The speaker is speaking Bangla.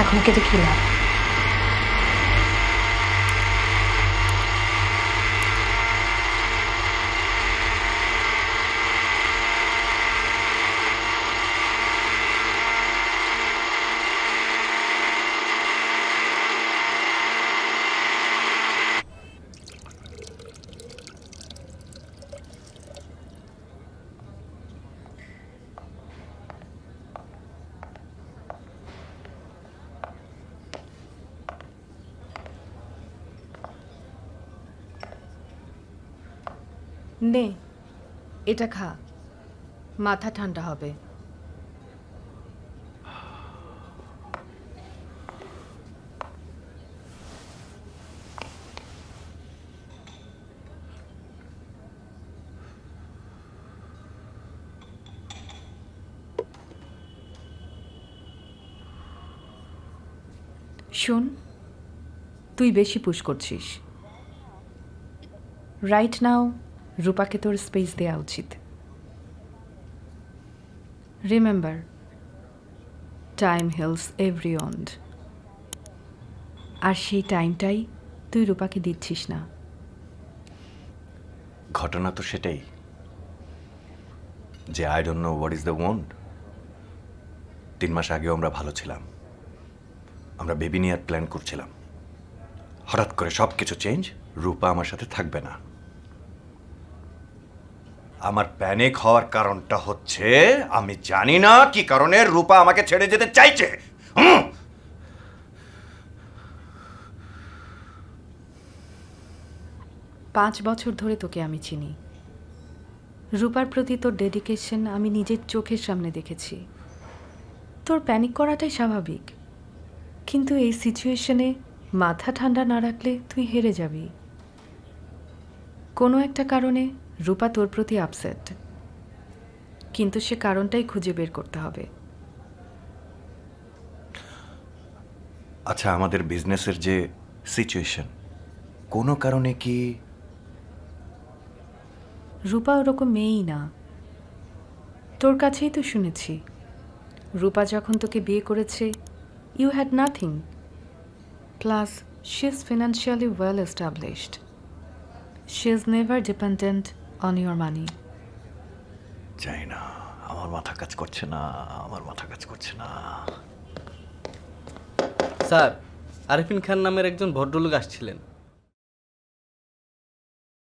এখন কেটে কি লাভ? নে, এটা খা, মাথা ঠান্ডা হবে। শোন, তুই বেশি পুশ করছিস। রাইট নাও রূপাকে তোর স্পেস দেওয়া উচিত। Remember, time heals every wound. আর সেই টাইমটাই তুই রূপাকে দিচ্ছিস না। ঘটনা তো সেটাই যে I don't know what is the owned. 3 মাস আগেও আমরা ভালো ছিলাম, আমরা বেবি নিয়ে প্ল্যান করছিলাম। হঠাৎ করে সব কিছু চেঞ্জ, রূপা আমার সাথে থাকবে না। আমার প্যানিক হওয়ার কারণটা হচ্ছে আমি জানি না কি কারণে রূপা আমাকে ছেড়ে যেতে চাইছে। 5 বছর ধরে তোকে আমি চিনি। রূপার প্রতি তোর ডেডিকেশন আমি নিজের চোখের সামনে দেখেছি। তোর প্যানিক করাটাই স্বাভাবিক, কিন্তু এই সিচুয়েশনে মাথা ঠান্ডা না রাখলে তুই হেরে যাবি। কোনো একটা কারণে রূপা তোর প্রতি আপসেট, কিন্তু সে কারণটাই খুঁজে বের করতে হবে। আচ্ছা, আমাদের বিজনেসের যে সিচুয়েশন, কোনো কারণে কি রূপা ওরকম মেয়েই না। তোর কাছেই তো শুনেছি, রূপা যখন তোকে বিয়ে করেছে you had nothing, plus she is financially well established. She is never dependent on your money. জানি না, আমার মাথা কাজ করছে না, আমার মাথা কাজ করছে না। স্যার, আরিফিন খান নামের একজন ভদ্রলোক আসছিলেন।